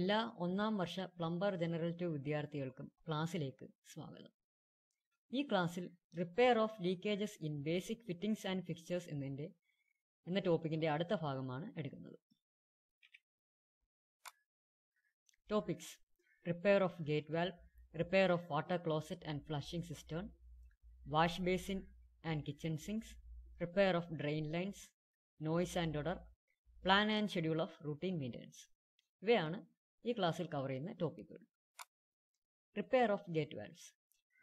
എല്ലാ ഒന്നാം വർഷ plumber general 2 വിദ്യാർത്ഥികൾക്കും ക്ലാസ്സിലേക്ക് സ്വാഗതം. ഈ ക്ലാസ്സിൽ repair of leakages in basic fittings and fixtures എന്ന ടോപ്പിക്കിന്റെ അടുത്ത ഭാഗമാണ് എടുക്കുന്നത്. Topics: repair of gate valve, repair of water closet and flushing cistern, wash basin and kitchen sinks, repair of drain lines, noise and odour, plan and schedule of routine maintenance. ഇവയാണ് ഈ ക്ലാസ്സിൽ cover ചെയ്യുന്ന ടോപ്പിക്കുകൾ. Repair of gate valves.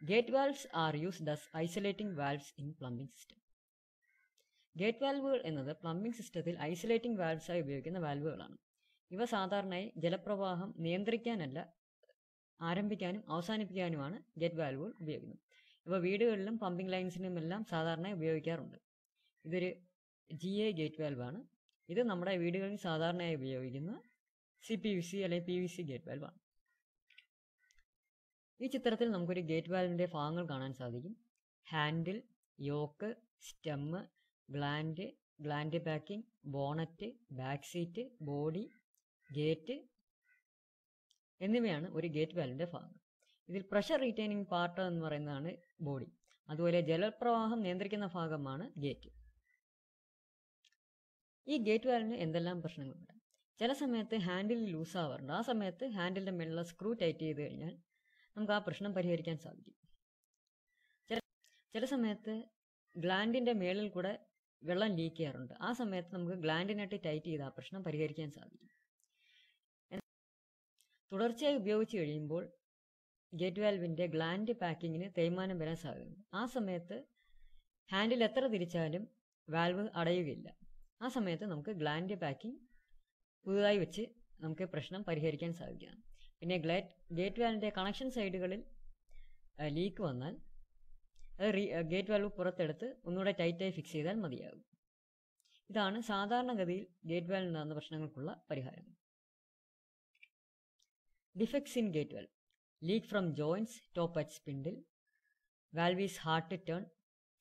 Gate valves are used as isolating valves in plumbing system. Gate വാൽവുകൾ എന്നത് plumbing സിസ്റ്റത്തിൽ isolating വാൽവ്സായി ഉപയോഗിക്കുന്ന വാൽവുകളാണ്. ഇവ സാധാരണയായി ജലപ്രവാഹം നിയന്ത്രിക്കാനല്ല, ആരംഭിക്കാനും അവസാനിപ്പിക്കാനുമാണ് ഗേറ്റ് വാൽവുകൾ ഉപയോഗിക്കുന്നത്. ഇവ വീടുകളിലും പമ്പിംഗ് ലൈൻസിനുമെല്ലാം സാധാരണയായി ഉപയോഗിക്കാറുണ്ട്. ഇതൊരു GA ഗേറ്റ് വാൽവാണ്. ഇത് നമ്മുടെ വീടുകളിൽ സാധാരണയായി ഉപയോഗിക്കുന്ന CPVC അല്ലെങ്കിൽ PVC ഗേറ്റ് വാൽവാണ്. ഈ ചിത്രത്തിൽ നമുക്കൊരു ഗേറ്റ് വാൽവിൻ്റെ ഭാഗങ്ങൾ കാണാൻ സാധിക്കും. Handle, yoke, stem, gland packing, bonnet, back seat, body, gate എന്നിവയാണ് ഒരു ഗേറ്റ് വാൽവിൻ്റെ ഭാഗങ്ങൾ. ഇതിൽ പ്രഷർ റീറ്റെയിനിങ് പാർട്ട് എന്ന് പറയുന്നതാണ് ബോഡി. അതുപോലെ ജലപ്രവാഹം നിയന്ത്രിക്കുന്ന ഭാഗമാണ് ഗേറ്റ്. ഈ ഗേറ്റ് വാൽവിന് എന്തെല്ലാം പ്രശ്നങ്ങളുണ്ട്? ചില സമയത്ത് ഹാൻഡിൽ ലൂസ് ആവാറുണ്ട്. ആ സമയത്ത് ഹാൻഡിലിൻ്റെ മേലുള്ള സ്ക്രൂ ടൈറ്റ് ചെയ്ത് കഴിഞ്ഞാൽ നമുക്ക് ആ പ്രശ്നം പരിഹരിക്കാൻ സാധിക്കും. ചില സമയത്ത് ഗ്ലാൻഡിൻ്റെ മേളിൽ കൂടെ വെള്ളം ലീക്ക് ചെയ്യാറുണ്ട്. ആ സമയത്ത് നമുക്ക് ഗ്ലാൻഡിനായിട്ട് ടൈറ്റ് ചെയ്ത് ആ പ്രശ്നം പരിഹരിക്കാൻ സാധിക്കും. തുടർച്ചയായി ഉപയോഗിച്ച് കഴിയുമ്പോൾ ഗേറ്റ് വാൽവിൻ്റെ ഗ്ലാൻഡ് പാക്കിങ്ങിന് തേയ്മാനം വരാൻ സാധ്യതയുണ്ട്. ആ സമയത്ത് ഹാൻഡിൽ എത്ര തിരിച്ചാലും വാൽവ് അടയുകയില്ല. ആ സമയത്ത് നമുക്ക് ഗ്ലാൻഡ് പാക്കിംഗ് പുതുതായി വെച്ച് നമുക്ക് പ്രശ്നം പരിഹരിക്കാൻ സാധിക്കും. പിന്നെ ഗേറ്റ് വാൽവിൻ്റെ കണക്ഷൻ സൈഡുകളിൽ ലീക്ക് വന്നാൽ അത് ഗേറ്റ് വാൽവ് പുറത്തെടുത്ത് ഒന്നുകൂടെ ടൈറ്റായി ഫിക്സ് ചെയ്താൽ മതിയാകും. ഇതാണ് സാധാരണഗതിയിൽ ഗേറ്റ് വാൽവിനുണ്ടാകുന്ന പ്രശ്നങ്ങൾക്കുള്ള പരിഹാരം. Defects in gate valve. Leak from joints top at spindle. Valve is hard to turn.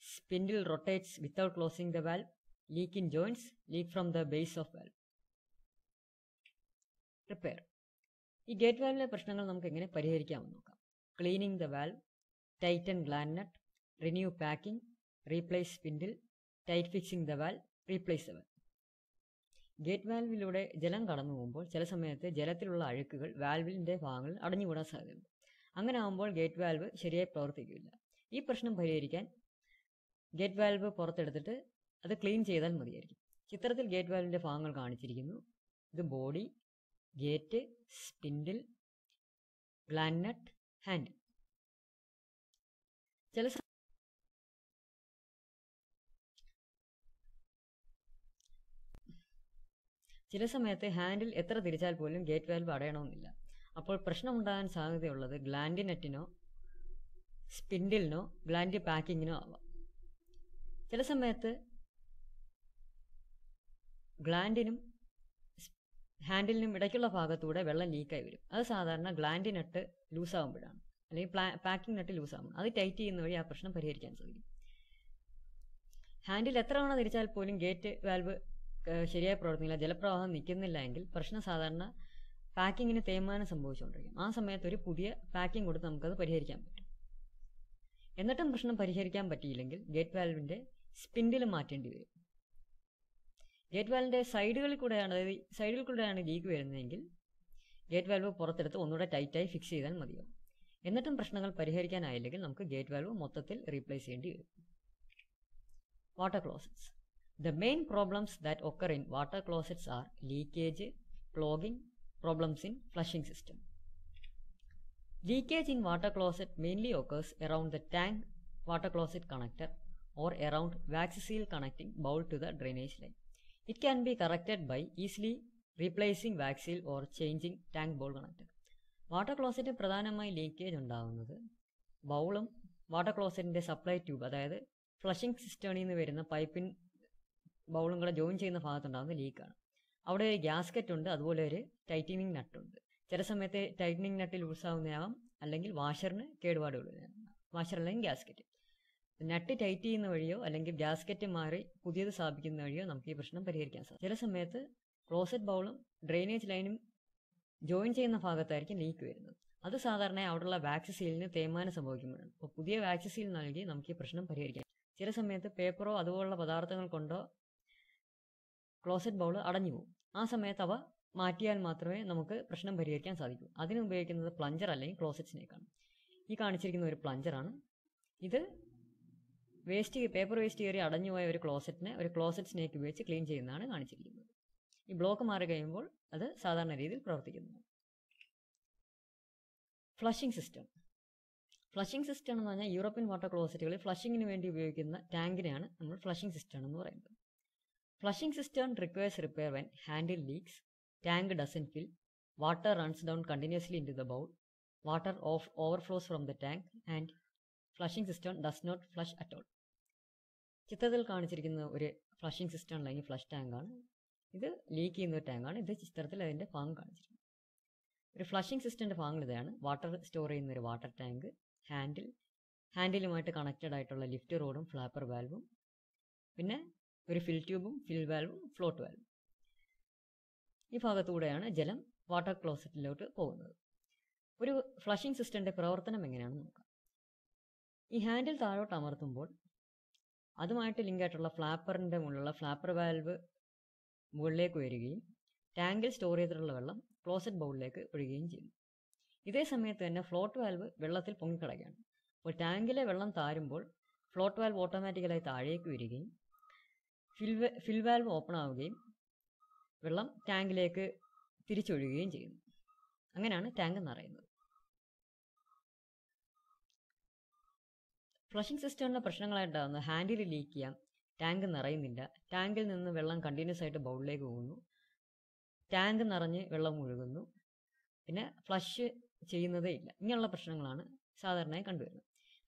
Spindle rotates without closing the valve. Leak in joints. Leak from the base of valve. Repair. ഈ gate വാൽവിലെ പ്രശ്നങ്ങൾ നമുക്ക് എങ്ങനെ പരിഹരിക്കാമെന്ന് നോക്കാം. Cleaning the valve, tighten gland nut, renew packing, replace spindle, tight fixing the valve, replace the valve. Gate വാൽവിലൂടെ ജലം കടന്നു പോകുമ്പോൾ ചില സമയത്ത് ജലത്തിലുള്ള അഴുക്കുകൾ വാൽവിൻ്റെ ഭാഗങ്ങളിൽ അടഞ്ഞുകൂടാൻ സാധ്യതയുണ്ട്. അങ്ങനെ ആകുമ്പോൾ ഗേറ്റ് വാൽവ് ശരിയായി പ്രവർത്തിക്കില്ല. ഈ പ്രശ്നം പരിഹരിക്കാൻ ഗേറ്റ് വാൽവ് പുറത്തെടുത്തിട്ട് അത് ക്ലീൻ ചെയ്താൽ മതിയായിരിക്കും. ചിത്രത്തിൽ ഗേറ്റ് വാൽവിൻ്റെ ഭാഗങ്ങൾ കാണിച്ചിരിക്കുന്നു. ഇത് ബോഡി, ഗേറ്റ്, സ്പിൻഡിൽ, ഗ്ലാൻഡ് നട്ട്, ഹാൻഡിൽ. ചില സമയത്ത് ഹാൻഡിൽ എത്ര തിരിച്ചാൽ പോലും ഗേറ്റ് വാൽവ് അടയണമെന്നില്ല. അപ്പോൾ പ്രശ്നമുണ്ടാകാൻ സാധ്യതയുള്ളത് ഗ്ലാൻഡ് നട്ടിനോ സ്പിൻഡിലിനോ ഗ്ലാൻഡ് പാക്കിങ്ങിനോ ആവാം. ചില സമയത്ത് ഗ്ലാൻഡിനും ഹാൻഡിലിനും ഇടയ്ക്കുള്ള ഭാഗത്തൂടെ വെള്ളം ലീക്കായി വരും. അത് സാധാരണ ഗ്ലാൻഡ് നട്ട് ലൂസാകുമ്പോഴാണ്, അല്ലെങ്കിൽ പാക്കിംഗ് നട്ട് ലൂസാകുമ്പോൾ. അത് ടൈറ്റ് ചെയ്യുന്ന വഴി ആ പ്രശ്നം പരിഹരിക്കാൻ സാധിക്കും. ഹാൻഡിൽ എത്ര തവണ തിരിച്ചാൽ പോലും ഗേറ്റ് വാൽവ് ശരിയായി പ്രവർത്തിക്കില്ല, ജലപ്രവാഹം നിൽക്കുന്നില്ല എങ്കിൽ പ്രശ്നം സാധാരണ പാക്കിങ്ങിന് തേയ്മാനം സംഭവിച്ചുകൊണ്ടിരിക്കും. ആ സമയത്ത് ഒരു പുതിയ പാക്കിംഗ് കൊടുത്ത് നമുക്കത് പരിഹരിക്കാൻ പറ്റും. എന്നിട്ടും പ്രശ്നം പരിഹരിക്കാൻ പറ്റിയില്ലെങ്കിൽ ഗേറ്റ് വാൽവിൻ്റെ സ്പിൻഡിൽ മാറ്റേണ്ടി വരും. ഗേറ്റ് വാൽവിൻ്റെ സൈഡിൽ കൂടെയാണ് ലീക്ക് വരുന്നതെങ്കിൽ ഗേറ്റ് വാൽവ് പുറത്തെടുത്ത് ഒന്നുകൂടെ ടൈറ്റായി ഫിക്സ് ചെയ്താൽ മതിയാവും. എന്നിട്ടും പ്രശ്നങ്ങൾ പരിഹരിക്കാനായില്ലെങ്കിൽ നമുക്ക് ഗേറ്റ് വാൽവ് മൊത്തത്തിൽ റീപ്ലേസ് ചെയ്യേണ്ടി വരും. Water closets. The main problems that occur in water closets are leakage, clogging, problems in flushing system. Leakage in water closet mainly occurs around the tank water closet connector or around wax seal connecting bowl to the drainage line. It can be corrected by easily replacing wax seal or changing tank bowl connector. Water ക്ലോസറ്റിൽ പ്രധാനമായി leakage ഉണ്ടാകുന്നത് ബൗളും water ക്ലോസറ്റിൻ്റെ supply tube, അതായത് flushing സിസ്റ്റേണിൽ നിന്ന് വരുന്ന പൈപ്പിൻ ബൗളും കൂടെ ജോയിൻ ചെയ്യുന്ന ഭാഗത്തുണ്ടാകുന്ന ലീക്കാണ്. അവിടെ ഒരു ഗ്യാസ്കറ്റ് ഉണ്ട്, അതുപോലെ ഒരു ടൈറ്റനിങ് നട്ടുണ്ട്. ചില സമയത്ത് ടൈറ്റനിങ് നട്ട് ലൂസാവുന്നതാവാം, അല്ലെങ്കിൽ വാഷറിന് കേടുപാടുകൾ വരുന്നതാവാം. വാഷർ അല്ലെങ്കിൽ ഗ്യാസ്കറ്റ്. നട്ട് ടൈറ്റ് ചെയ്യുന്ന വഴിയോ അല്ലെങ്കിൽ ഗ്യാസ്കറ്റ് മാറി പുതിയത് സ്ഥാപിക്കുന്ന വഴിയോ നമുക്ക് ഈ പ്രശ്നം പരിഹരിക്കാൻ സാധിക്കും. ചില സമയത്ത് ക്ലോസറ്റ് ബൗളും ഡ്രെയിനേജ് ലൈനും ജോയിൻ ചെയ്യുന്ന ഭാഗത്തായിരിക്കും ലീക്ക് വരുന്നത്. അത് സാധാരണയായി അവിടെയുള്ള വാക്സ് സീലിന് തേയ്മാനം സംഭവിക്കുമ്പോഴാണ്. അപ്പോൾ പുതിയ വാക്സ് സീൽ നൽകി നമുക്ക് ഈ പ്രശ്നം പരിഹരിക്കാം. ചില സമയത്ത് പേപ്പറോ അതുപോലുള്ള പദാർത്ഥങ്ങൾ കൊണ്ടോ ക്ലോസറ്റ് ബൗൾ അടഞ്ഞു പോകും. ആ സമയത്ത് അവ മാറ്റിയാൽ മാത്രമേ നമുക്ക് പ്രശ്നം പരിഹരിക്കാൻ സാധിക്കൂ. അതിന് ഉപയോഗിക്കുന്നത് പ്ലഞ്ചർ അല്ലെങ്കിൽ ക്ലോസറ്റ് സ്നേക്കാണ്. ഈ കാണിച്ചിരിക്കുന്ന ഒരു പ്ലഞ്ചറാണ്. ഇത് പേപ്പർ വേസ്റ്റ് കയറി അടഞ്ഞുപോയ ഒരു ക്ലോസറ്റിനെ ഒരു ക്ലോസറ്റ് സ്നേക്ക് ഉപയോഗിച്ച് ക്ലീൻ ചെയ്യുന്നതാണ് കാണിച്ചിരിക്കുന്നത്. ഈ ബ്ലോക്ക് മാറി കഴിയുമ്പോൾ അത് സാധാരണ രീതിയിൽ പ്രവർത്തിക്കുന്നു. Flushing system. ഫ്ലഷിംഗ് സിസ്റ്റം എന്ന് പറഞ്ഞാൽ യൂറോപ്യൻ വാട്ടർ ക്ലോസറ്റുകളിൽ ഫ്ലഷിങ്ങിന് വേണ്ടി ഉപയോഗിക്കുന്ന ടാങ്കിനെയാണ് നമ്മൾ ഫ്ലഷിംഗ് സിസ്റ്റം എന്ന് പറയുന്നത്. Flushing system requires repair when handle leaks, tank doesn't fill, water runs down continuously in to the bowl, water overflows from the tank and flushing system does not flush at all. ചിത്രത്തിൽ കാണിച്ചിരിക്കുന്ന ഒരു flushing system അല്ലെങ്കിൽ flush ടാങ്കാണ്. ഇത് leak ചെയ്യുന്ന ഒരു ടാങ്കാണ്. ഇത് ചിത്രത്തിൽ അതിൻ്റെ ഭാഗം കാണിച്ചിരിക്കുന്നത്. ഒരു ഫ്ലഷിംഗ് സിസ്റ്റത്തിൻ്റെ ഭാഗങ്ങൾ ഇതാണ്. വാട്ടർ സ്റ്റോർ ചെയ്യുന്ന ഒരു വാട്ടർ ടാങ്ക്, ഹാൻഡിലുമായിട്ട് കണക്റ്റഡ് ആയിട്ടുള്ള ലിഫ്റ്റ് റോഡും ഫ്ലാപ്പർ വാൽവും, പിന്നെ ഒരു ഫിൽ ട്യൂബും ഫിൽ വാൽവും ഫ്ലോട്ട് വാൽവും. ഈ ഭാഗത്തൂടെയാണ് ജലം വാട്ടർ ക്ലോസറ്റിലോട്ട് പോകുന്നത്. ഒരു ഫ്ലഷിംഗ് സിസ്റ്റത്തിൻ്റെ പ്രവർത്തനം എങ്ങനെയാണെന്ന് നോക്കാം. ഈ ഹാൻഡിൽ താഴോട്ട് അമർത്തുമ്പോൾ അതുമായിട്ട് ലിങ്കായിട്ടുള്ള ഫ്ലാപ്പറിൻ്റെ മുകളിലുള്ള ഫ്ലാപ്പർ വാൽവ് മുകളിലേക്ക് വരികയും ടാങ്കിൽ സ്റ്റോർ ചെയ്തിട്ടുള്ള വെള്ളം ക്ലോസറ്റ് ബൗളിലേക്ക് ഒഴുകുകയും ചെയ്യും. ഇതേ സമയത്ത് തന്നെ ഫ്ലോട്ട് വാൽവ് വെള്ളത്തിൽ പൊങ്ങിക്കിടക്കുകയാണ്. അപ്പോൾ ടാങ്കിലെ വെള്ളം താഴുമ്പോൾ ഫ്ലോട്ട് വാൽവ് ഓട്ടോമാറ്റിക്കലായി താഴേക്ക് വരികയും ഫിൽ വാൽവ് ഓപ്പൺ ആവുകയും വെള്ളം ടാങ്കിലേക്ക് തിരിച്ചൊഴുകുകയും ചെയ്യുന്നു. അങ്ങനെയാണ് ടാങ്ക് നിറയുന്നത്. ഫ്ലഷിംഗ് സിസ്റ്റമിലെ പ്രശ്നങ്ങളായിട്ടാകുന്നത് ഹാൻഡിൽ ലീക്ക് ചെയ്യാം, ടാങ്ക് നിറയുന്നില്ല, ടാങ്കിൽ നിന്ന് വെള്ളം കണ്ടിന്യൂസ് ആയിട്ട് ബൗളിലേക്ക് പോകുന്നു, ടാങ്ക് നിറഞ്ഞ് വെള്ളം ഒഴുകുന്നു, പിന്നെ ഫ്ലഷ് ചെയ്യുന്നതേ ഇല്ല. ഇങ്ങനെയുള്ള പ്രശ്നങ്ങളാണ് സാധാരണയായി കണ്ടുവരുന്നത്.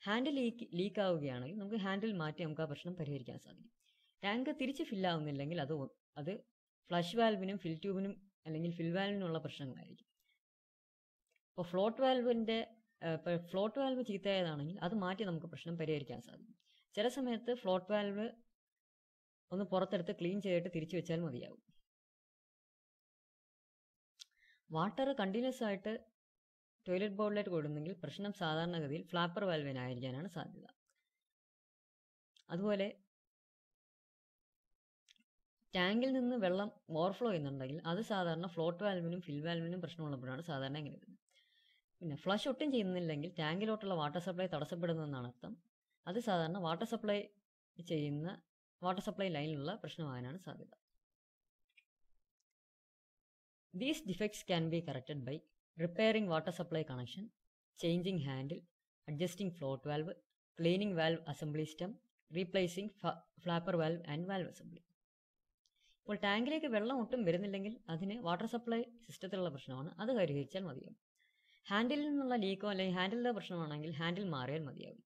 ഹാൻഡിൽ ലീക്ക് ആവുകയാണെങ്കിൽ നമുക്ക് ഹാൻഡിൽ മാറ്റി നമുക്ക് ആ പ്രശ്നം പരിഹരിക്കാൻ സാധിക്കും. ടാങ്ക് തിരിച്ച് ഫില്ലാവുന്നില്ലെങ്കിൽ അത് ഫ്ലഷ് വാൽവിനും ഫിൽ ട്യൂബിനും അല്ലെങ്കിൽ ഫിൽ വാൽവിനുള്ള പ്രശ്നങ്ങളായിരിക്കും. അപ്പോൾ ഫ്ലോട്ട് വാൽവ് ചീത്തയായതാണെങ്കിൽ അത് മാറ്റി നമുക്ക് പ്രശ്നം പരിഹരിക്കാൻ സാധിക്കും. ചില സമയത്ത് ഫ്ലോട്ട് വാൽവ് ഒന്ന് പുറത്തെടുത്ത് ക്ലീൻ ചെയ്തിട്ട് തിരിച്ചു വെച്ചാൽ മതിയാകും. വാട്ടർ കണ്ടിന്യൂസ് ആയിട്ട് ടോയ്ലറ്റ് ബൗളിലേക്ക് കൊടുക്കുന്നെങ്കിൽ പ്രശ്നം സാധാരണഗതിയിൽ ഫ്ലാപ്പർ വാൽവിനായിരിക്കാനാണ് സാധ്യത. അതുപോലെ ടാങ്കിൽ നിന്ന് വെള്ളം ഓവർഫ്ലോ ചെയ്യുന്നുണ്ടെങ്കിൽ അത് സാധാരണ ഫ്ലോട്ട് വാൽവിനും ഫിൽ വാൽവിനും പ്രശ്നമുള്ളപ്പോഴാണ് സാധാരണ ഇങ്ങനെ വരുന്നത്. പിന്നെ ഫ്ലഷ് ഒട്ടും ചെയ്യുന്നില്ലെങ്കിൽ ടാങ്കിലോട്ടുള്ള വാട്ടർ സപ്ലൈ തടസ്സപ്പെടുന്നതെന്നാണ് അർത്ഥം. അത് സാധാരണ വാട്ടർ സപ്ലൈ ലൈനിലുള്ള പ്രശ്നമാകാനാണ് സാധ്യത. These defects can be corrected by repairing water supply connection, changing handle, adjusting float valve, cleaning valve assembly stem, replacing flapper valve and valve assembly. ഇപ്പോൾ ടാങ്കിലേക്ക് വെള്ളം ഒട്ടും വരുന്നില്ലെങ്കിൽ അതിന് വാട്ടർ സപ്ലൈ സിസ്റ്റത്തിലുള്ള പ്രശ്നമാണ്. അത് പരിഹരിച്ചാൽ മതിയാകും. ഹാൻഡിലിൽ നിന്നുള്ള ലീക്കോ അല്ലെങ്കിൽ ഹാൻഡിലിൻ്റെ പ്രശ്നമാണെങ്കിൽ ഹാൻഡിൽ മാറിയാൽ മതിയാകും.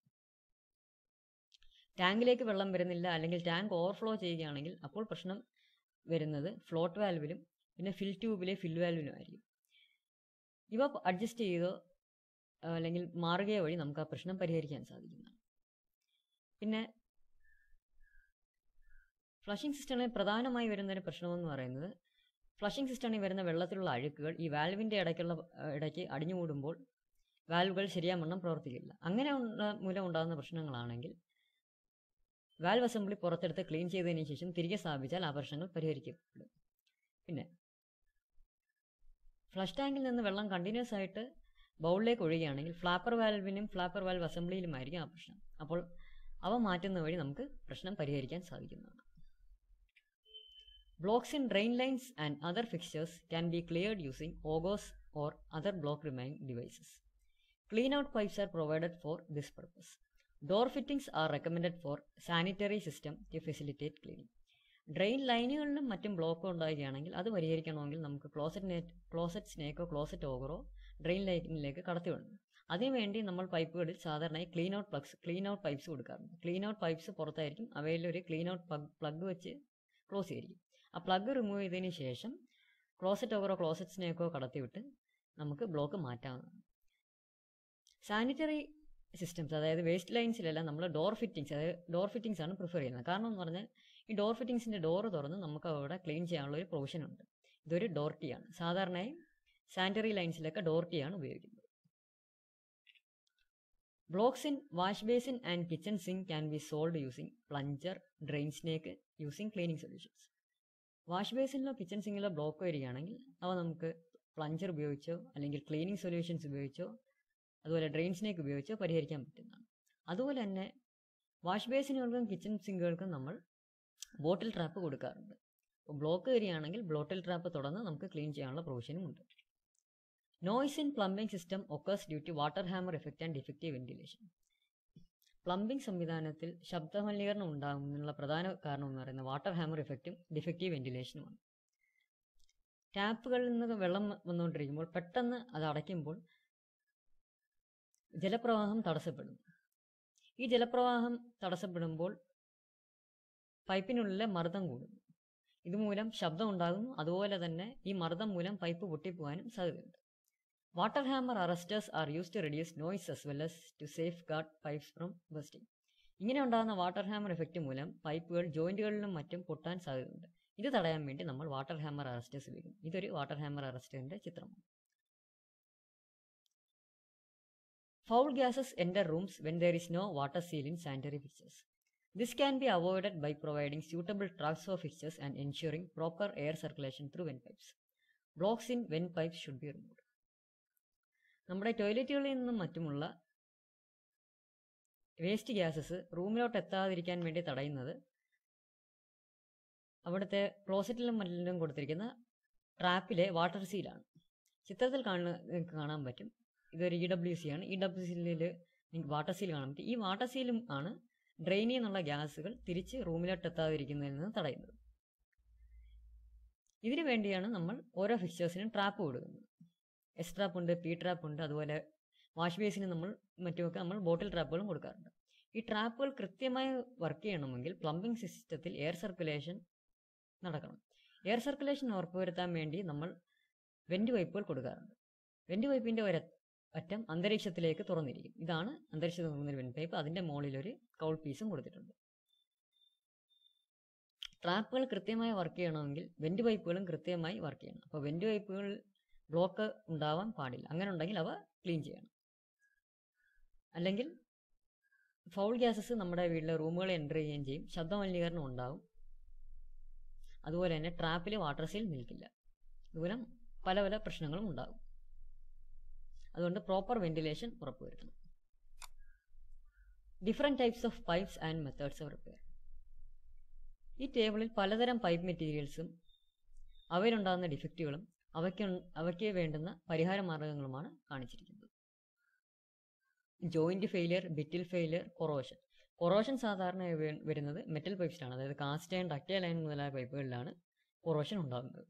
ടാങ്കിലേക്ക് വെള്ളം വരുന്നില്ല അല്ലെങ്കിൽ ടാങ്ക് ഓവർഫ്ലോ ചെയ്യുകയാണെങ്കിൽ അപ്പോൾ പ്രശ്നം വരുന്നത് ഫ്ലോട്ട് വാൽവിലും പിന്നെ ഫിൽ ട്യൂബിലെ ഫിൽ വാൽവിലും ആയിരിക്കും. ഇവ അഡ്ജസ്റ്റ് ചെയ്തോ അല്ലെങ്കിൽ മാറുകയോ വഴി നമുക്ക് ആ പ്രശ്നം പരിഹരിക്കാൻ സാധിക്കുന്നതാണ്. പിന്നെ ഫ്ലഷിംഗ് സിസ്റ്റങ്ങളിൽ പ്രധാനമായി വരുന്നൊരു പ്രശ്നമെന്ന് പറയുന്നത് ഫ്ലഷിംഗ് സിസ്റ്റമിൽ വരുന്ന വെള്ളത്തിലുള്ള അഴുക്കുകൾ ഈ വാൽവിൻ്റെ ഇടയ്ക്ക് അടിഞ്ഞുകൂടുമ്പോൾ വാൽവുകൾ ശരിയാവണ്ണം പ്രവർത്തിക്കില്ല. അങ്ങനെ മൂലം ഉണ്ടാകുന്ന പ്രശ്നങ്ങളാണെങ്കിൽ വാൽവ് അസംബ്ലി പുറത്തെടുത്ത് ക്ലീൻ ചെയ്തതിന് ശേഷം തിരികെ സ്ഥാപിച്ചാൽ ആ പ്രശ്നങ്ങൾ പരിഹരിക്കപ്പെടും. പിന്നെ ഫ്ലഷ് ടാങ്കിൽ നിന്ന് വെള്ളം കണ്ടിന്യൂസ് ആയിട്ട് ബൗളിലേക്ക് ഒഴുകുകയാണെങ്കിൽ ഫ്ലാപ്പർ വാൽവിനും ഫ്ലാപ്പർ വാൽവ് അസംബ്ലിയിലുമായിരിക്കും ആ പ്രശ്നം. അപ്പോൾ അവ മാറ്റുന്ന വഴി നമുക്ക് പ്രശ്നം പരിഹരിക്കാൻ സാധിക്കുന്നതാണ്. Blocks in drain lines and other fixtures can be cleared using OGOs or other block removing devices. Clean-out pipes are provided for this purpose. Door fittings are recommended for sanitary system to facilitate cleaning. Drain ലൈനുകളിലും മറ്റും block ഉണ്ടാകുകയാണെങ്കിൽ അത് പരിഹരിക്കണമെങ്കിൽ നമുക്ക് closet സ്നേക്കോ closet ഓഗറോ drain ലൈനിലേക്ക് കടത്തിവിടണം. അതിനുവേണ്ടി നമ്മൾ പൈപ്പുകളിൽ സാധാരണയായി ക്ലീൻ ഔട്ട് പൈപ്പ്സ് കൊടുക്കാറുണ്ട്. ക്ലീൻ ഔട്ട് പൈപ്പ്സ് പുറത്തായിരിക്കും. അവയിലൊരു ക്ലീൻ ഔട്ട് പ്ലഗ് വെച്ച് ക്ലോസ് ചെയ്തിരിക്കും. ആ പ്ലഗ് റിമൂവ് ചെയ്തതിന് ശേഷം ക്ലോസറ്റ് ഓവറോ ക്ലോസറ്റ് സ്നേക്കോ കടത്തിവിട്ട് നമുക്ക് ബ്ലോക്ക് മാറ്റാവുന്നതാണ്. സാനിറ്ററി സിസ്റ്റംസ് അതായത് വേസ്റ്റ് ലൈൻസിലെല്ലാം നമ്മൾ ഡോർ ഫിറ്റിങ്സ് ആണ് പ്രിഫർ ചെയ്യുന്നത്. കാരണം എന്ന് പറഞ്ഞാൽ ഈ ഡോർ ഫിറ്റിങ്സിൻ്റെ ഡോറ് തുറന്ന് നമുക്ക് അവിടെ ക്ലീൻ ചെയ്യാനുള്ള ഒരു പ്രൊവിഷൻ ഉണ്ട്. ഇതൊരു ഡോർ ടീ ആണ്. സാധാരണയായി സാനിറ്ററി ലൈൻസിലൊക്കെ ഡോർട്ടിയാണ് ഉപയോഗിക്കുന്നത്. Blocks in wash basin and kitchen sink can be solve using plunger, drain snake, using cleaning solutions. Wash ബേസിനിലോ കിച്ചൺ സിങ്കിലോ ബ്ലോക്ക് വരികയാണെങ്കിൽ അവ നമുക്ക് പ്ലഞ്ചർ ഉപയോഗിച്ചോ അല്ലെങ്കിൽ ക്ലീനിങ് സൊല്യൂഷൻസ് ഉപയോഗിച്ചോ അതുപോലെ ഡ്രെയിൻ സ്നേക്ക് ഉപയോഗിച്ചോ പരിഹരിക്കാൻ പറ്റുന്നതാണ്. അതുപോലെ തന്നെ വാഷ് ബേസിനുകൾക്കും കിച്ചൺ സിങ്കുകൾക്കും നമ്മൾ ബോട്ടിൽ ട്രാപ്പ് കൊടുക്കാറുണ്ട്. അപ്പോൾ ബ്ലോക്ക് വരികയാണെങ്കിൽ ബോട്ടിൽ ട്രാപ്പ് തുറന്ന് നമുക്ക് ക്ലീൻ ചെയ്യാനുള്ള പ്രൊവിഷനും ഉണ്ട്. Noise in plumbing system occurs due to water hammer effect and defective ventilation. Plumbing സംവിധാനത്തിൽ ശബ്ദമലിനീകരണം ഉണ്ടാകുന്നതിനുള്ള പ്രധാന കാരണം എന്ന് പറയുന്നത് വാട്ടർ ഹാമർ എഫക്റ്റും ഡിഫക്റ്റീവ് വെന്റിലേഷനുമാണ്. ടാപ്പുകളിൽ നിന്ന് വെള്ളം വന്നുകൊണ്ടിരിക്കുമ്പോൾ പെട്ടെന്ന് അത് അടയ്ക്കുമ്പോൾ ജലപ്രവാഹം തടസ്സപ്പെടും. ഈ ജലപ്രവാഹം തടസ്സപ്പെടുമ്പോൾ പൈപ്പിനുള്ളിലെ മർദ്ദം കൂടുന്നു. ഇതുമൂലം ശബ്ദം ഉണ്ടാകുന്നു. അതുപോലെ തന്നെ ഈ മർദ്ദം മൂലം പൈപ്പ് പൊട്ടിപ്പോകാനും സാധ്യതയുണ്ട്. Water hammer arresters are used to reduce noise as well as to safeguard pipes from bursting. ഇങ്ങനെ ഉണ്ടാകുന്ന വാട്ടർ ഹാമർ എഫക്റ്റ് മൂലം പൈപ്പുകൾ ജോയിന്റുകളിലും മറ്റും പൊട്ടാൻ സാധ്യതയുണ്ട്. ഇത് തടയാൻ വേണ്ടി നമ്മൾ വാട്ടർ ഹാമർ അറസ്റ്റേഴ്സ് ഉപയോഗിക്കും. ഇതൊരു വാട്ടർ ഹാമർ അറസ്റ്ററിന്റെ ചിത്രമാണ്. Foul gases enter rooms when there is no water seal in sanitary fixtures. This can be avoided by providing suitable tracks of fixtures and ensuring proper air circulation through vent pipes. Blocks in vent pipes should be removed. നമ്മുടെ ടോയ്ലറ്റുകളിൽ നിന്നും മറ്റുമുള്ള waste gases റൂമിലോട്ട് എത്താതിരിക്കാൻ വേണ്ടി തടയുന്നത് അവിടുത്തെ ക്ലോസറ്റിലും മറ്റിലും കൊടുത്തിരിക്കുന്ന ട്രാപ്പിലെ water സീലാണ്. ചിത്രത്തിൽ കാണാൻ പറ്റും. ഇതൊരു EWC ആണ്. EWCയിൽ നിങ്ങൾക്ക് വാട്ടർ സീൽ കാണാൻ പറ്റും. ഈ വാട്ടർ സീലും ആണ് ഡ്രെയിനിൽ നിന്നുള്ള ഗ്യാസുകൾ തിരിച്ച് റൂമിലോട്ട് എത്താതിരിക്കുന്നതിൽ നിന്ന് തടയുന്നത്. ഇതിനു വേണ്ടിയാണ് നമ്മൾ ഓരോ ഫിക്ചേഴ്സിനും ട്രാപ്പ് കൊടുക്കുന്നത്. എസ് ട്രാപ്പ് ഉണ്ട്, പി ട്രാപ്പ് ഉണ്ട്. അതുപോലെ വാഷ് ബേസിന് മറ്റുമൊക്കെ നമ്മൾ ബോട്ടിൽ ട്രാപ്പുകളും കൊടുക്കാറുണ്ട്. ഈ ട്രാപ്പുകൾ കൃത്യമായി വർക്ക് ചെയ്യണമെങ്കിൽ പ്ലംബിംഗ് സിസ്റ്റത്തിൽ എയർ സർക്കുലേഷൻ നടക്കണം. എയർ സർക്കുലേഷൻ ഉറപ്പുവരുത്താൻ വേണ്ടി നമ്മൾ വെന്റ് പൈപ്പുകൾ കൊടുക്കാറുണ്ട്. വെന്റ് പൈപ്പിൻ്റെ ഒരറ്റം അന്തരീക്ഷത്തിലേക്ക് തുറന്നിരിക്കും. ഇതാണ് അന്തരീക്ഷത്തിൽ തുറന്നൊരു വെന്റ് പൈപ്പ്. അതിൻ്റെ മുകളിലൊരു കൗൾ പീസും കൊടുത്തിട്ടുണ്ട്. ട്രാപ്പുകൾ കൃത്യമായി വർക്ക് ചെയ്യണമെങ്കിൽ വെന്റ് പൈപ്പുകളും കൃത്യമായി വർക്ക് ചെയ്യണം. അപ്പോൾ വെന്റ് പൈപ്പുകൾ ബ്ലോക്ക് ഉണ്ടാവാൻ പാടില്ല. അങ്ങനെ ഉണ്ടെങ്കിൽ അവ ക്ലീൻ ചെയ്യണം. അല്ലെങ്കിൽ ഫൗൾ ഗ്യാസസ് നമ്മുടെ വീട്ടിലെ റൂമുകളിൽ എൻ്റർ ചെയ്യുകയും ചെയ്യും. ശബ്ദമലിനീകരണം ഉണ്ടാകും. അതുപോലെ തന്നെ ട്രാപ്പിൽ വാട്ടർ സീൽ നിൽക്കില്ല. ഇതുമൂലം പല പല പ്രശ്നങ്ങളും ഉണ്ടാകും. അതുകൊണ്ട് പ്രോപ്പർ വെന്റിലേഷൻ ഉറപ്പുവരുത്തണം. Different types of pipes and methods of repair. ഈ ടേബിളിൽ പലതരം പൈപ്പ് മെറ്റീരിയൽസും അവയിലുണ്ടാകുന്ന ഡിഫക്റ്റുകളും അവയ്ക്ക് വേണ്ടുന്ന പരിഹാര മാർഗങ്ങളുമാണ് കാണിച്ചിരിക്കുന്നത്. ജോയിന്റ് ഫെയിലിയർ, ബിറ്റിൽ ഫെയിലിയർ, കൊറോഷൻ സാധാരണ വരുന്നത് മെറ്റൽ പൈപ്സിലാണ്. അതായത് കാസ്റ്റ് അയൺ, ഡക്റ്റൈൽ അയൺ മുതലായ പൈപ്പുകളിലാണ് കൊറോഷൻ ഉണ്ടാകുന്നത്.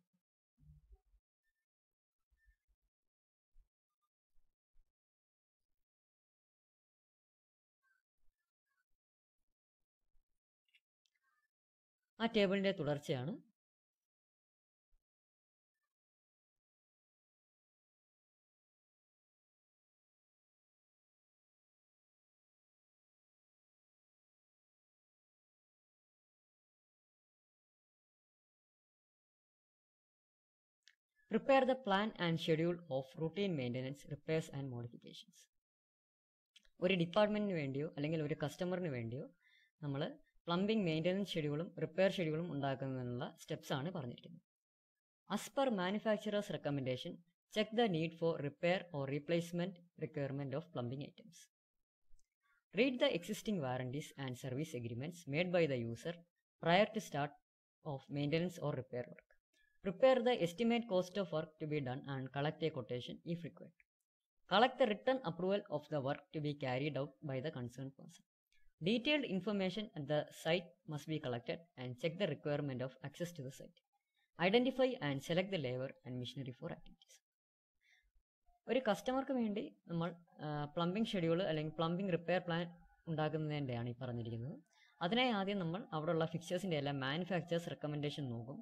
ആ ടേബിളിൻ്റെ തുടർച്ചയാണ്. Prepare the plan and schedule of routine maintenance, repairs and modifications. ഒരു ഡിപ്പാർട്ട്മെൻറ്റിന് വേണ്ടിയോ അല്ലെങ്കിൽ ഒരു കസ്റ്റമറിന് വേണ്ടിയോ നമ്മൾ പ്ലംബിംഗ് മെയിൻ്റനൻസ് ഷെഡ്യൂളും റിപ്പയർ ഷെഡ്യൂളും ഉണ്ടാക്കുന്നതിനുള്ള സ്റ്റെപ്സാണ് പറഞ്ഞിരിക്കുന്നത്. As per manufacturer's recommendation, check the need for repair or replacement requirement of plumbing items. Read the existing warranties and service agreements made by the user prior to start of maintenance or repair work. Prepare the estimate cost of work to be done and collect a quotation if required. Collect the written approval of the work to be carried out by the concerned person. Detailed information at the site must be collected and check the requirement of access to the site. Identify and select the labor and machinery for activities. ഒരു കസ്റ്റമർക്ക് വേണ്ടി നമ്മൾ plumbing schedule അല്ലെങ്കിൽ plumbing repair plan ഉണ്ടാക്കുന്നതിൻ്റെയാണ് ഈ പറഞ്ഞിരിക്കുന്നത്. അതിനായി ആദ്യം നമ്മൾ അവിടെയുള്ള ഫിക്ചേഴ്സിൻ്റെ എല്ലാം മാനുഫാക്ചേഴ്സ് റെക്കമെൻഡേഷൻ നോക്കും.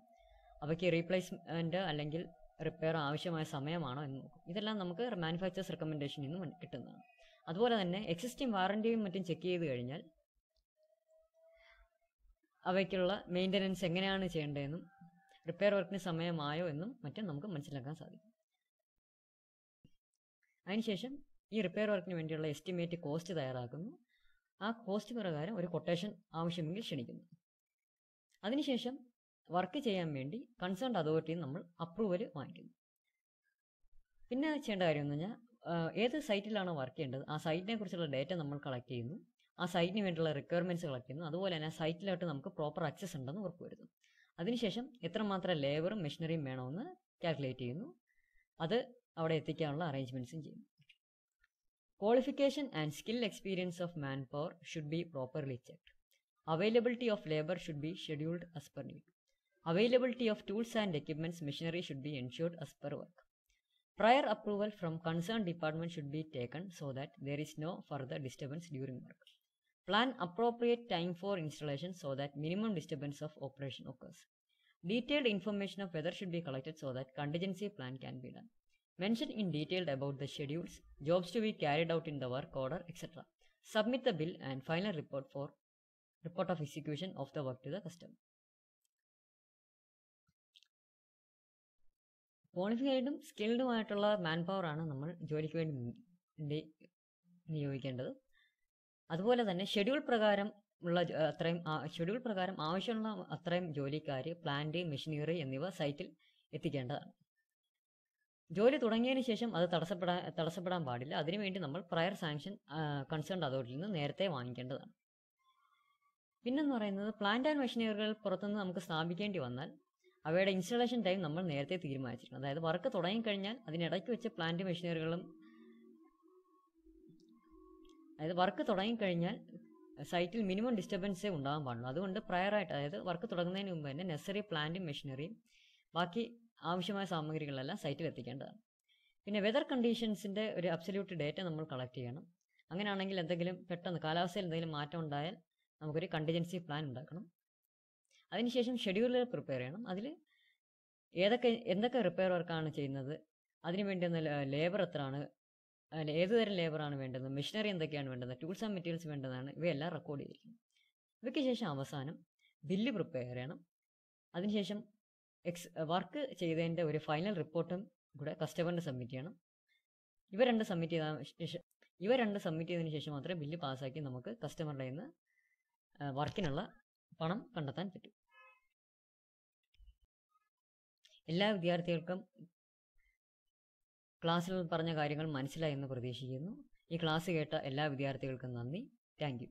അവയ്ക്ക് റീപ്ലേസ്മെൻറ്റ് അല്ലെങ്കിൽ റിപ്പയർ ആവശ്യമായ സമയമാണോ എന്ന് നോക്കും. ഇതെല്ലാം നമുക്ക് മാനുഫാക്ചേഴ്സ് റെക്കമെൻഡേഷനിൽ നിന്ന് കിട്ടുന്നതാണ്. അതുപോലെ തന്നെ എക്സിസ്റ്റിംഗ് വാറൻറ്റിയും മറ്റും ചെക്ക് ചെയ്ത് കഴിഞ്ഞാൽ അവയ്ക്കുള്ള മെയിൻ്റനൻസ് എങ്ങനെയാണ് ചെയ്യേണ്ടതെന്നും റിപ്പയർ വർക്കിന് സമയമായോ എന്നും മറ്റും നമുക്ക് മനസ്സിലാക്കാൻ സാധിക്കും. അതിനുശേഷം ഈ റിപ്പയർ വർക്കിന് വേണ്ടിയുള്ള എസ്റ്റിമേറ്റ് കോസ്റ്റ് തയ്യാറാക്കുന്നു. ആ കോസ്റ്റ് പ്രകാരം ഒരു കൊട്ടേഷൻ ആവശ്യമെങ്കിൽ ക്ഷണിക്കുന്നു. അതിനുശേഷം വർക്ക് ചെയ്യാൻ വേണ്ടി കൺസേൺഡ് അതോറിറ്റിയിൽ നമ്മൾ അപ്രൂവൽ വാങ്ങിക്കുന്നു. പിന്നെ ചെയ്യേണ്ട കാര്യം എന്ന് പറഞ്ഞാൽ ഏത് സൈറ്റിലാണോ വർക്ക് ചെയ്യേണ്ടത് ആ സൈറ്റിനെ കുറിച്ചുള്ള ഡേറ്റ നമ്മൾ കളക്ട് ചെയ്യുന്നു. ആ സൈറ്റിന് വേണ്ടിയുള്ള റിക്വയർമെൻറ്റ്സ് കളക്ട് ചെയ്യുന്നു. അതുപോലെ തന്നെ സൈറ്റിലോട്ട് നമുക്ക് പ്രോപ്പർ ആക്സസ് ഉണ്ടെന്ന് ഉറപ്പുവരുത്തും. അതിനുശേഷം എത്രമാത്രം ലേബറും മെഷീനറിയും വേണമെന്ന് കാൽക്കുലേറ്റ് ചെയ്യുന്നു. അത് അവിടെ എത്തിക്കാനുള്ള അറേഞ്ച്മെൻറ്റ്സും ചെയ്യുന്നു. Qualification and skill experience of manpower should be properly checked. Availability of labor should be scheduled as per need. Availability of tools and equipments machinery should be ensured as per work. Prior approval from concerned department should be taken so that there is no further disturbance during work. Plan appropriate time for installation so that minimum disturbance of operation occurs. Detailed information of weather should be collected so that contingency plan can be done. Mention in detail about the schedules, jobs to be carried out in the work order, etc. Submit the bill and final report of execution of the work to the customer. ക്വാളിഫൈഡും സ്കിൽഡുമായിട്ടുള്ള man power ആണ് നമ്മൾ ജോലിക്ക് വേണ്ടി നിയോഗിക്കേണ്ടത്. അതുപോലെ തന്നെ schedule പ്രകാരം ആവശ്യമുള്ള അത്രയും ജോലിക്കാർ, പ്ലാന്റ്, മെഷീനറി എന്നിവ സൈറ്റിൽ എത്തിക്കേണ്ടതാണ്. ജോലി തുടങ്ങിയതിന് ശേഷം അത് തടസ്സപ്പെടാൻ പാടില്ല. അതിനുവേണ്ടി നമ്മൾ പ്രയർ സാങ്ഷൻ കൺസേൺഡ് അതോറിറ്റിയിൽ നിന്ന് നേരത്തെ വാങ്ങിക്കേണ്ടതാണ്. പിന്നെന്ന് പറയുന്നത് പ്ലാന്റ് ആൻഡ് മെഷീനറികൾ പുറത്തുനിന്ന് നമുക്ക് സ്ഥാപിക്കേണ്ടി വന്നാൽ അവയുടെ ഇൻസ്റ്റലേഷൻ ടൈം നമ്മൾ നേരത്തെ തീരുമാനിച്ചിരിക്കണം. അതായത് വർക്ക് തുടങ്ങിക്കഴിഞ്ഞാൽ അതിനിടയ്ക്ക് വെച്ച് പ്ലാന്റ് മെഷീനറികളും സൈറ്റിൽ മിനിമം ഡിസ്റ്റർബൻസേ ഉണ്ടാകാൻ പാടുള്ളൂ. അതുകൊണ്ട് പ്രയറായിട്ട്, അതായത് വർക്ക് തുടങ്ങുന്നതിന് മുമ്പ് തന്നെ നെസറി പ്ലാന്റും മെഷീനറിയും ബാക്കി ആവശ്യമായ സാമഗ്രികളെല്ലാം സൈറ്റിൽ എത്തിക്കേണ്ടതാണ്. പിന്നെ വെതർ കണ്ടീഷൻസിൻ്റെ ഒരു അബ്സല്യൂട്ട് ഡേറ്റ നമ്മൾ കളക്ട് ചെയ്യണം. അങ്ങനെയാണെങ്കിൽ എന്തെങ്കിലും പെട്ടെന്ന് കാലാവസ്ഥയിൽ എന്തെങ്കിലും മാറ്റം ഉണ്ടായാൽ നമുക്കൊരു കണ്ടിജൻസി പ്ലാൻ ഉണ്ടാക്കണം. അതിനുശേഷം ഷെഡ്യൂളുകൾ പ്രിപ്പയർ ചെയ്യണം. അതിൽ എന്തൊക്കെ റിപ്പയർ വർക്കാണ് ചെയ്യുന്നത്, അതിനുവേണ്ടി ലേബർ എത്രയാണ്, ഏതുതരം ലേബറാണ് വേണ്ടത്, മെഷീനറി എന്തൊക്കെയാണ് വേണ്ടത്, ടൂൾസ് ആൻഡ് മെറ്റീരിയൽസ് വേണ്ടതാണ്, ഇവയെല്ലാം റെക്കോർഡ് ചെയ്തിരിക്കണം. ഇവയ്ക്ക് ശേഷം അവസാനം ബില്ല് പ്രിപ്പയർ ചെയ്യണം. അതിനുശേഷം വർക്ക് ചെയ്തതിൻ്റെ ഒരു ഫൈനൽ റിപ്പോർട്ടും കൂടെ കസ്റ്റമറിന് സബ്മിറ്റ് ചെയ്യണം. ഇവ രണ്ട് സബ്മിറ്റ് ചെയ്തതിന് ശേഷം മാത്രമേ ബില്ല് പാസ്സാക്കി നമുക്ക് കസ്റ്റമറുടെ നിന്ന് വർക്കിനുള്ള പണം കണ്ടെത്താൻ പറ്റും. എല്ലാ വിദ്യാർത്ഥികൾക്കും ക്ലാസ്സിൽ പറഞ്ഞ കാര്യങ്ങൾ മനസ്സിലായി എന്ന് പ്രതീക്ഷിക്കുന്നു. ഈ ക്ലാസ് കേട്ട എല്ലാ വിദ്യാർത്ഥികൾക്കും നന്ദി. Thank you.